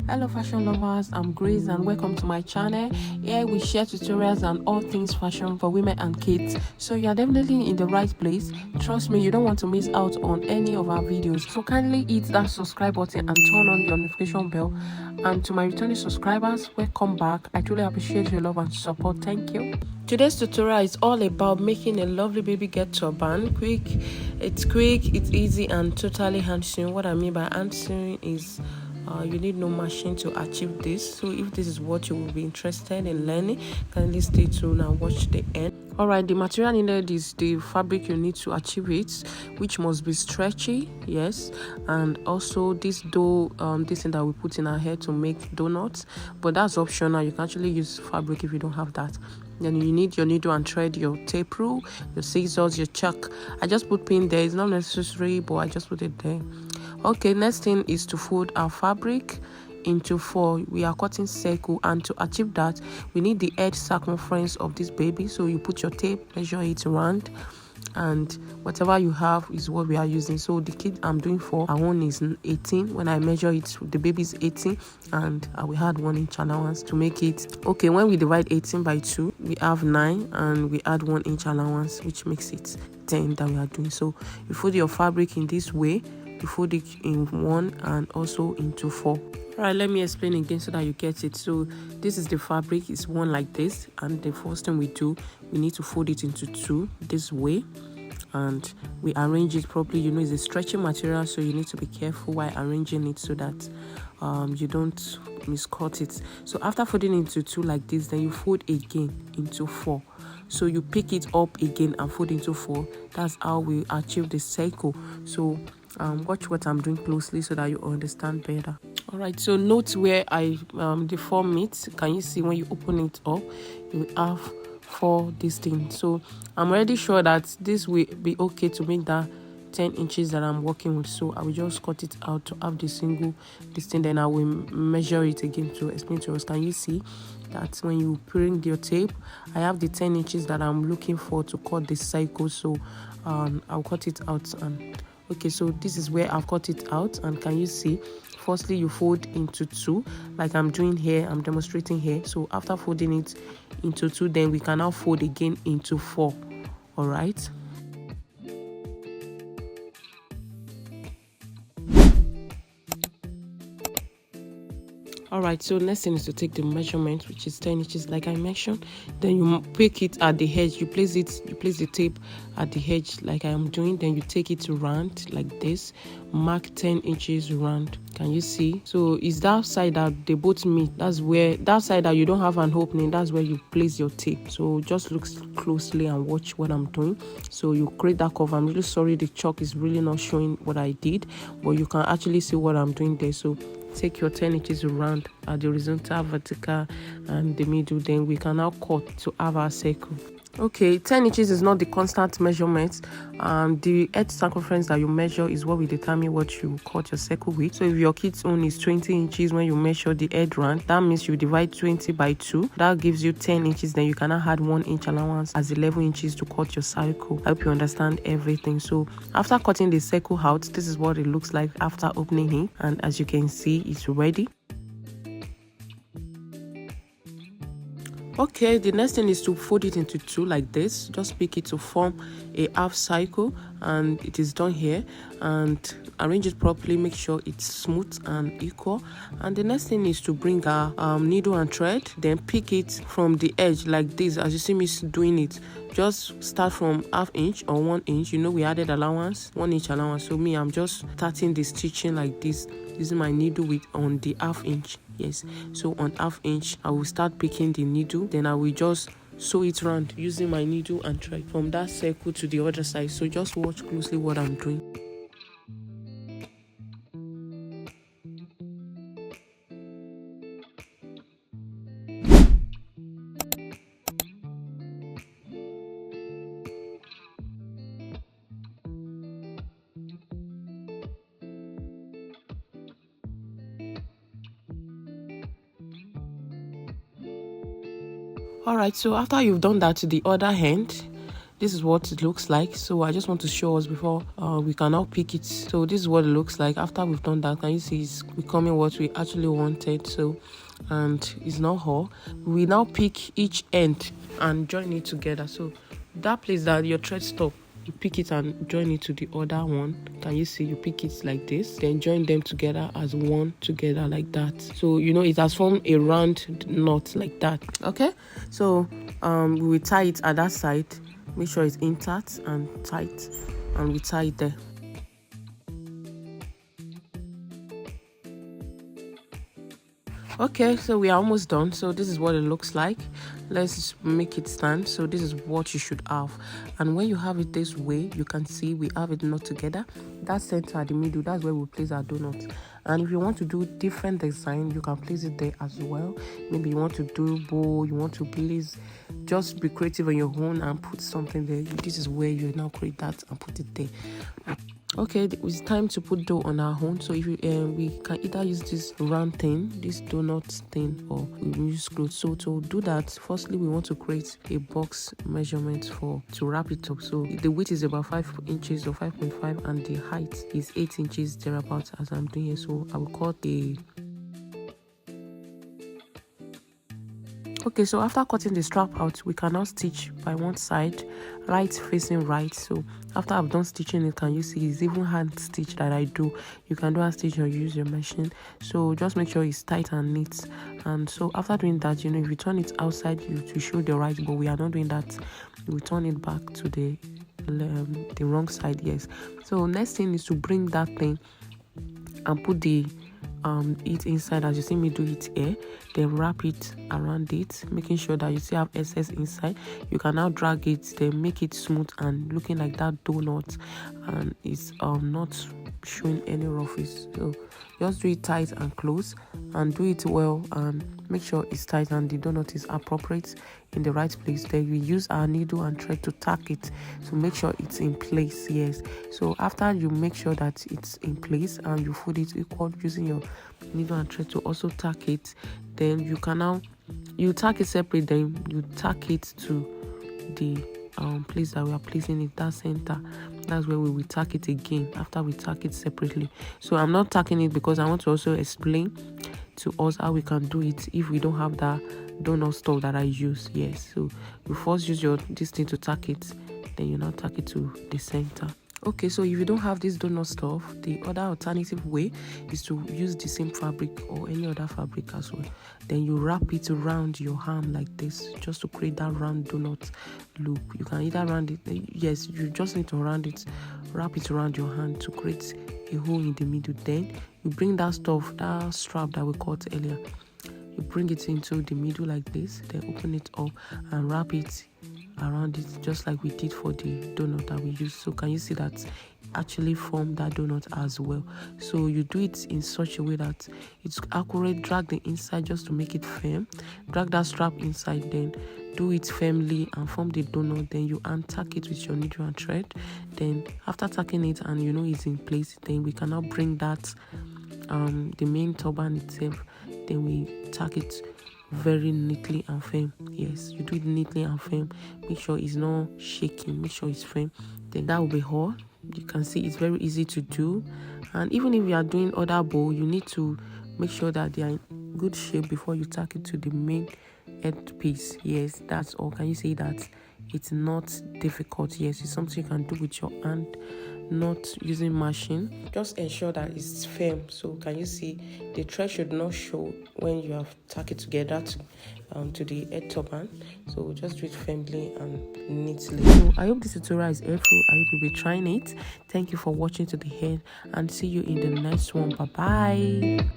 Hello fashion lovers, I'm Grace and welcome to my channel. Here we share tutorials and all things fashion for women and kids, so you are definitely in the right place. Trust me, you don't want to miss out on any of our videos, so kindly hit that subscribe button and turn on your notification bell. And to my returning subscribers, welcome back. I truly appreciate your love and support. Thank you. Today's tutorial is all about making a lovely baby girl turban. It's quick, it's easy, and totally hand sewn. What I mean by hand sewn is you need no machine to achieve this. So if this is what you will be interested in learning, kindly stay tuned and watch the end. Alright, the material needed is the fabric you need to achieve it, which must be stretchy, yes, and also this dough, this thing that we put in our hair to make donuts, but that's optional. You can actually use fabric if you don't have that. Then you need your needle and thread, your tape rule, your scissors, your chalk. I just put pin there. It's not necessary, but I just put it there. Okay, next thing is to fold our fabric into 4. We are cutting circle, and to achieve that we need the edge circumference of this baby. So you put your tape, measure it round, and whatever you have is what we are using. So the kid I'm doing for, our one is 18. When I measure it, the baby is 18, and we had 1 inch allowance to make it. Okay, when we divide 18 by 2, we have 9, and we add 1 inch allowance, which makes it 10 that we are doing. So you fold your fabric in this way. You fold it in 1 and also into 4. Alright, let me explain again so that you get it. So this is the fabric. It's one like this, and the first thing we do, we need to fold it into 2 this way, and we arrange it properly. You know, it's a stretchy material, so you need to be careful while arranging it so that you don't miscut it. So after folding into 2 like this, then you fold again into 4. So you pick it up again and fold into 4. That's how we achieve the circle. So watch what I'm doing closely so that you understand better. All right, so note where I deform it. Can you see when you open it up, you have 4 things. So I'm already sure that this will be okay to make that 10 inches that I'm working with. So I will just cut it out to have the single thing. Then I will measure it again to explain to us. Can you see that when you bring your tape, I have the 10 inches that I'm looking for to cut the cycle. So I'll cut it out. And okay, so this is where I've cut it out, and can you see? Firstly, you fold into 2 like I'm doing here. I'm demonstrating here. So after folding it into 2, then we can now fold again into 4. All right. Alright, so next thing is to take the measurement, which is 10 inches like I mentioned. Then you pick it at the edge. You place the tape at the edge like I am doing. Then you take it round like this. Mark 10 inches round. Can you see? So it's that side that they both meet. That's where, that side that you don't have an opening, that's where you place your tape. So just look closely and watch what I'm doing. So you create that curve. I'm really sorry the chalk is really not showing what I did, but you can actually see what I'm doing there. So take your 10 inches around at the horizontal, vertical, and the middle. Then we can now cut to have our circle. Okay, 10 inches is not the constant measurement. The edge circumference that you measure is what will determine what you cut your circle with. So if your kid's own is 20 inches when you measure the edge round, that means you divide 20 by 2. That gives you 10 inches. Then you can now add 1 inch allowance as 11 inches to cut your circle. I hope you understand everything. So after cutting the circle out, this is what it looks like after opening it. And as you can see, it's ready. Okay, the next thing is to fold it into 2 like this. Just pick it to form a half cycle, and it is done here. And arrange it properly, make sure it's smooth and equal. And the next thing is to bring our needle and thread, then pick it from the edge like this. As you see me doing it, just start from ½ inch or 1 inch. You know, we added allowance, 1 inch allowance. So me, I'm just starting the stitching like this, using my needle width on the ½ inch. Yes, so on ½ inch I will start picking the needle. Then I will just sew it round using my needle and thread from that circle to the other side. So just watch closely what I'm doing. Alright, so after you've done that to the other hand, this is what it looks like. So I just want to show us before we can now pick it. So this is what it looks like after we've done that. Can you see it's becoming what we actually wanted? So, and it's not all. We now pick each end and join it together. So that place that your thread stop, you pick it and join it to the other one. Can you see? You pick it like this, then join them together as one together like that. So you know it has formed a round knot like that. Okay, so we will tie it at that side. Make sure it's intact and tight, and we tie it there. Okay, so we are almost done. So this is what it looks like. Let's make it stand. So this is what you should have, and when you have it this way, you can see we have it not together. That center, the middle, that's where we place our donut. And if you want to do different design, you can place it there as well. Maybe you want to do bow, you want to place, just be creative on your own and put something there. This is where you now create that and put it there. Okay, it's time to put dough on our own. So if you we can either use this round thing, this donut thing, or we use clothes. So to do that, firstly we want to create a box measurement to wrap it up. So the width is about 5 inches or 5.5, and the height is 8 inches thereabouts as I'm doing here. So I will cut a Okay, so after cutting the strap out, we can now stitch by one side, right facing right. So after I've done stitching it, can you see it's even hand stitch that I do. You can do a stitch or use your machine. So just make sure it's tight and neat. And so after doing that, you know, if you turn it outside you to show the right, but we are not doing that. We turn it back to the wrong side. Yes. So next thing is to bring that thing and put the it inside as you see me do it here, then wrap it around it, making sure that you still have excess inside. You can now drag it, then make it smooth and looking like that donut, and it's not showing any roughness. So just do it tight and close, and do it well, and make sure it's tight and the donut is appropriate in the right place. Then we use our needle and thread to tack it to make sure it's in place. Yes, so after you make sure that it's in place and you fold it equal using your needle and thread to also tack it, then you can now tack it separate, then you tack it to the place that we are placing it, that center. That's where we will tack it again after we tack it separately. So I'm not tacking it because I want to also explain to us how we can do it if we don't have that donut stuff that I use. Yes, so you first use this thing to tack it, then you now tack it to the center. Okay, so if you don't have this donut stuff, the other alternative way is to use the same fabric or any other fabric as well. Then you wrap it around your arm like this, just to create that round donut look. You can either round it, yes, you just need to round it, wrap it around your hand to create a hole in the middle. Then you bring that stuff, that strap that we cut earlier, you bring it into the middle like this, then open it up and wrap it around it just like we did for the donut that we used. So can you see that actually form that donut as well? So you do it in such a way that it's accurate. Drag the inside just to make it firm, drag that strap inside, then do it firmly and form the donut. Then you untack it with your needle and thread. Then after tacking it and you know it's in place, then we can now bring that the main turban itself, then we tack it very neatly and firm. Yes, you do it neatly and firm. Make sure it's not shaking, make sure it's firm. Then that will be all. You can see it's very easy to do, and even if you are doing other bow, you need to make sure that they are in good shape before you tack it to the main headpiece. Yes, that's all. Can you see that it's not difficult? Yes, it's something you can do with your hand, not using machine. Just ensure that it's firm. So can you see the thread should not show when you have tacked it together to the head turban. So just do it firmly and neatly. So I hope this tutorial is helpful. I hope you'll be trying it. Thank you for watching to the end, and see you in the next one. Bye bye.